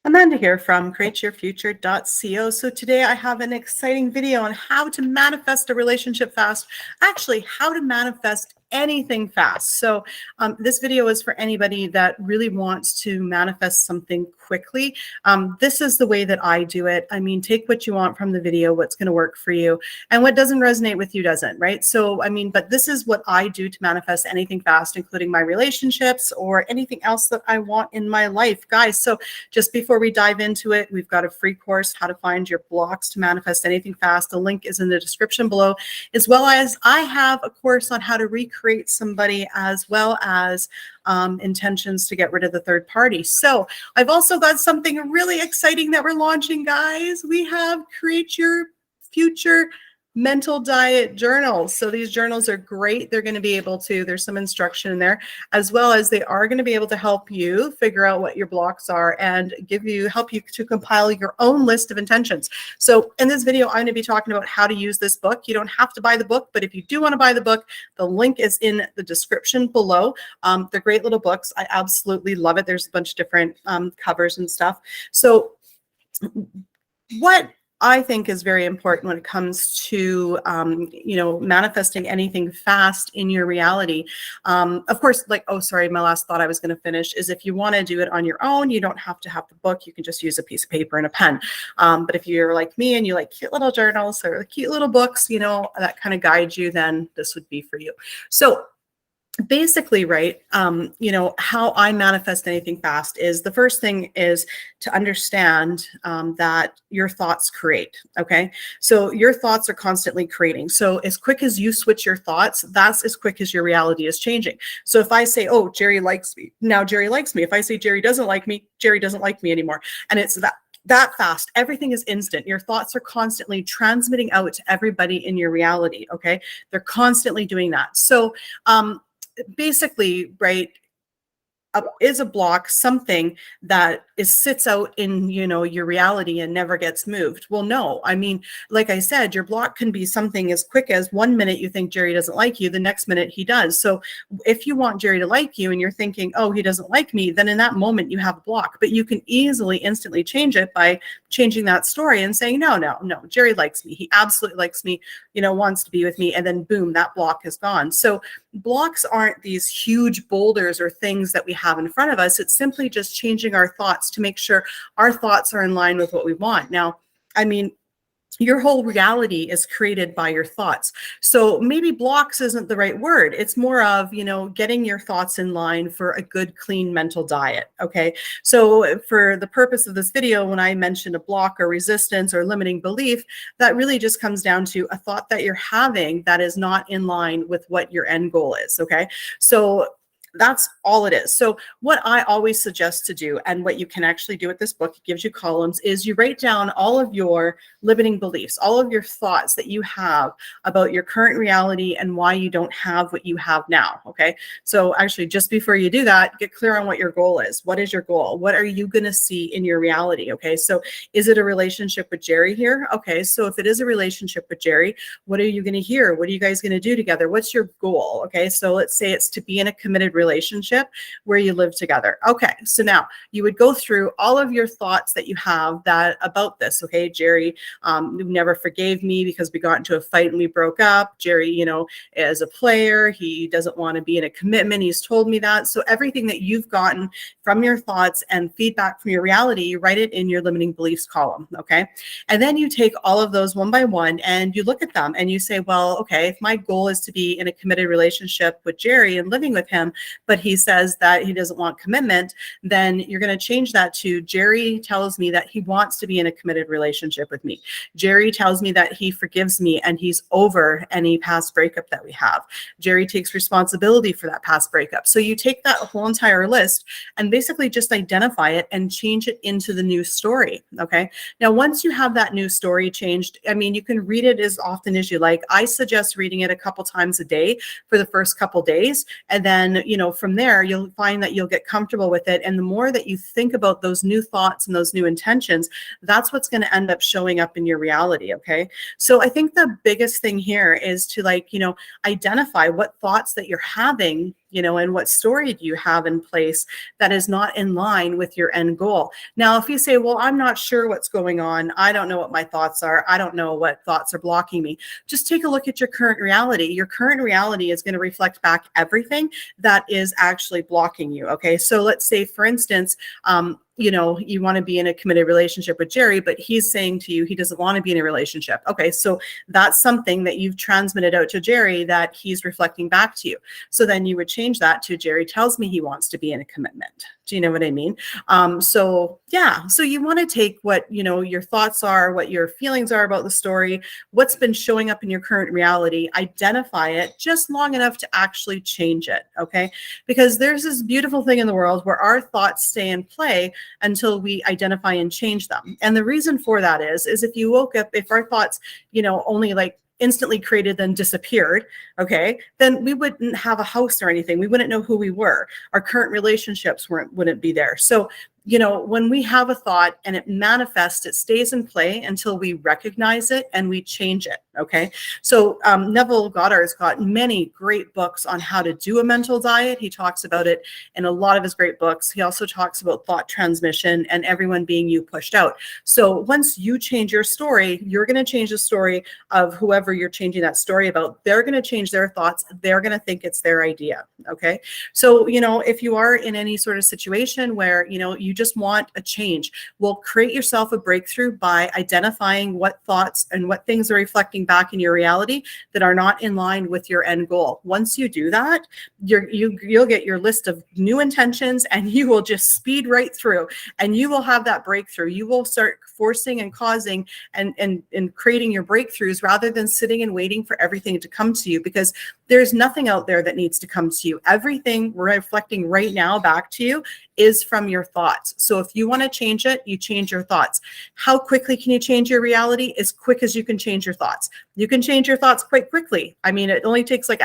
Amanda here from createyourfuture.co. So today I have an exciting video on how to manifest a relationship fast, actually how to manifest anything fast. So this video is for anybody that really wants to manifest something quickly. This is the way that I do it. I mean, take what you want from the video, what's going to work for you, and what doesn't resonate with you doesn't, right? So, I mean, but this is what I do to manifest anything fast, including my relationships or anything else that I want in my life, guys. So just before we dive into it, we've got a free course, how to find your blocks to manifest anything fast. The link is in the description below, as well as I have a course on how to recreate somebody, as well as intentions to get rid of the third party. So I've also got something really exciting that we're launching, guys. We have Create Your Future mental diet journals. So these journals are great. They're going to be able to, there's some instruction in there, as well as they are going to be able to help you figure out what your blocks are and help you to compile your own list of intentions. So in this video, I'm going to be talking about how to use this book. You don't have to buy the book, but if you do want to buy the book, the link is in the description below. They're great little books. I absolutely love it. There's a bunch of different covers and stuff. So what I think is very important when it comes to, manifesting anything fast in your reality. Of course, like, oh, sorry, my last thought I was going to finish is if you want to do it on your own, you don't have to have the book. You can just use a piece of paper and a pen. But if you're like me and you like cute little journals or cute little books, that kind of guide you, then this would be for you. So basically, right, how I manifest anything fast is the first thing is to understand that your thoughts create, okay? So your thoughts are constantly creating. So as quick as you switch your thoughts, that's as quick as your reality is changing. So if I say, oh, Jerry likes me, now Jerry likes me. If I say Jerry doesn't like me, Jerry doesn't like me anymore. And it's that fast. Everything is instant. Your thoughts are constantly transmitting out to everybody in your reality, okay? They're constantly doing that. So, basically, right, is a block something that sits out in, your reality and never gets moved? Well, no. I mean, like I said, your block can be something as quick as 1 minute you think Jerry doesn't like you, the next minute he does. So if you want Jerry to like you and you're thinking, oh, he doesn't like me, then in that moment you have a block. But you can easily, instantly change it by changing that story and saying, no, Jerry likes me. He absolutely likes me, wants to be with me. And then boom, that block is gone. So blocks aren't these huge boulders or things that we have in front of us. It's simply just changing our thoughts to make sure our thoughts are in line with what we want. Now, I mean, your whole reality is created by your thoughts. So maybe blocks isn't the right word. It's more of, getting your thoughts in line for a good, clean mental diet. Okay. So for the purpose of this video, when I mentioned a block or resistance or limiting belief, that really just comes down to a thought that you're having that is not in line with what your end goal is. Okay. So that's all it is. So what I always suggest to do, and what you can actually do with this book, it gives you columns, is you write down all of your limiting beliefs, all of your thoughts that you have about your current reality and why you don't have what you have now. Okay. So actually, just before you do that, get clear on what your goal is. What is your goal? What are you going to see in your reality? Okay. So is it a relationship with Jerry here? Okay. So if it is a relationship with Jerry, what are you going to hear? What are you guys going to do together? What's your goal? Okay. So let's say it's to be in a committed relationship where you live together. Okay, so now you would go through all of your thoughts that you have about this. Okay, Jerry never forgave me because we got into a fight and we broke up. Jerry, is a player. He doesn't want to be in a commitment. He's told me that. So everything that you've gotten from your thoughts and feedback from your reality, you write it in your limiting beliefs column. Okay, and then you take all of those one by one and you look at them and you say, well, okay, if my goal is to be in a committed relationship with Jerry and living with him, but he says that he doesn't want commitment, then you're going to change that to Jerry tells me that he wants to be in a committed relationship with me. Jerry tells me that he forgives me and he's over any past breakup that we have. Jerry takes responsibility for that past breakup. So you take that whole entire list and basically just identify it and change it into the new story. Okay. Now, once you have that new story changed, I mean, you can read it as often as you like. I suggest reading it a couple times a day for the first couple days. And then, from there, you'll find that you'll get comfortable with it. And the more that you think about those new thoughts and those new intentions, that's what's going to end up showing up in your reality. Okay. So I think the biggest thing here is to identify what thoughts that you're having, you know, and what story do you have in place that is not in line with your end goal? Now, if you say, well, I'm not sure what's going on, I don't know what my thoughts are, I don't know what thoughts are blocking me, just take a look at your current reality. Your current reality is going to reflect back everything that is actually blocking you. Okay, so let's say, for instance, you know, you want to be in a committed relationship with Jerry, but he's saying to you he doesn't want to be in a relationship. Okay, so that's something that you've transmitted out to Jerry that he's reflecting back to you. So then you would change that to, Jerry tells me he wants to be in a commitment. Do you know what I mean? So yeah, so you want to take what, you know, your thoughts are, what your feelings are about the story, what's been showing up in your current reality, identify it just long enough to actually change it. Okay, because there's this beautiful thing in the world where our thoughts stay in play until we identify and change them. And the reason for that is if you woke up, if our thoughts, you know, only like instantly created then disappeared, okay, then we wouldn't have a house or anything. We wouldn't know who we were. Our current relationships wouldn't be there. So, you know, when we have a thought and it manifests, it stays in play until we recognize it and we change it. Okay. So Neville Goddard's got many great books on how to do a mental diet. He talks about it in a lot of his great books. He also talks about thought transmission and everyone being you pushed out. So once you change your story, you're going to change the story of whoever you're changing that story about. They're going to change their thoughts. They're going to think it's their idea. Okay. So, you know, if you are in any sort of situation where, you know, you just want a change, well, create yourself a breakthrough by identifying what thoughts and what things are reflecting back in your reality that are not in line with your end goal. Once you do that, you'll get your list of new intentions and you will just speed right through and you will have that breakthrough. You will start forcing and causing and creating your breakthroughs rather than sitting and waiting for everything to come to you, because there's nothing out there that needs to come to you. Everything reflecting right now back to you is from your thoughts. So if you want to change it, you change your thoughts. How quickly can you change your reality? As quick as you can change your thoughts. You can change your thoughts quite quickly. I mean, it only takes like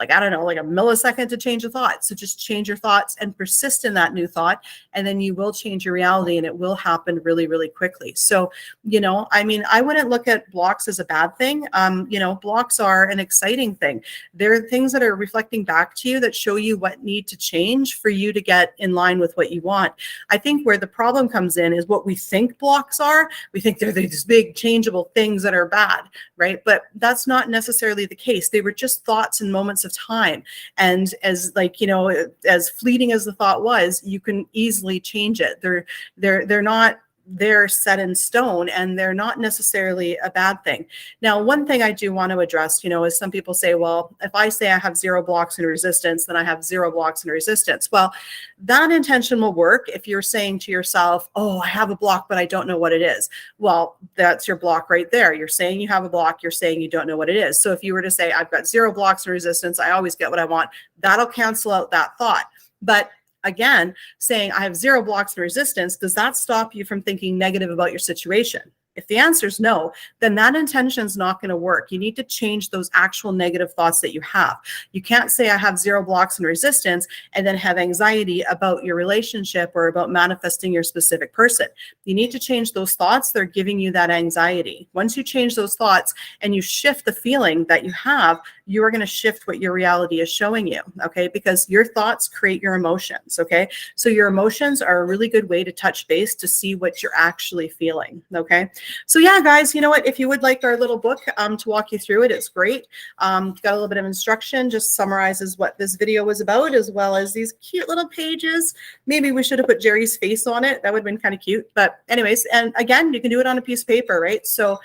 I don't know, like a millisecond to change a thought. So just change your thoughts and persist in that new thought, and then you will change your reality and it will happen really, really quickly. So, you know, I mean, I wouldn't look at blocks as a bad thing. You know, blocks are an exciting thing. They're things that are reflecting back to you that show you what need to change for you to get in line with what you want. I think where the problem comes in is what we think blocks are. We think they're these big changeable things that are bad, right? But that's not necessarily the case. They were just thoughts and moments of time. And as, like, you know, as fleeting as the thought was, you can easily change it. They're not they're set in stone and they're not necessarily a bad thing. Now, one thing I do want to address, you know, is some people say, well, if I say I have 0 blocks in resistance, then I have 0 blocks in resistance. Well, that intention will work if you're saying to yourself, oh, I have a block, but I don't know what it is. Well, that's your block right there. You're saying you have a block, you're saying you don't know what it is. So if you were to say, I've got 0 blocks in resistance, I always get what I want, that'll cancel out that thought. But again, saying I have 0 blocks in resistance, does that stop you from thinking negative about your situation? If the answer is no, then that intention is not going to work. You need to change those actual negative thoughts that you have. You can't say I have 0 blocks in resistance and then have anxiety about your relationship or about manifesting your specific person. You need to change those thoughts. They're giving you that anxiety. Once you change those thoughts and you shift the feeling that you have, you are going to shift what your reality is showing you, okay? Because your thoughts create your emotions, okay? So your emotions are a really good way to touch base to see what you're actually feeling, okay? So yeah, guys, you know what? If you would like our little book to walk you through it, it's great. Got a little bit of instruction, just summarizes what this video was about, as well as these cute little pages. Maybe we should have put Jerry's face on it. That would have been kind of cute. But anyways, and again, you can do it on a piece of paper, right? So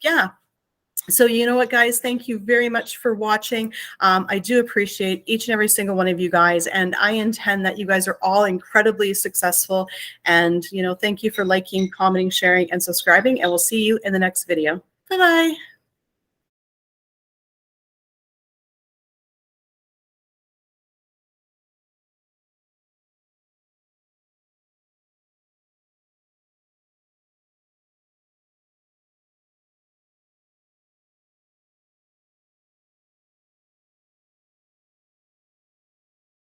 yeah. So you know what, guys, thank you very much for watching. I do appreciate each and every single one of you guys, and I intend that you guys are all incredibly successful. And, you know, thank you for liking, commenting, sharing, and subscribing, and we'll see you in the next video. Bye-bye.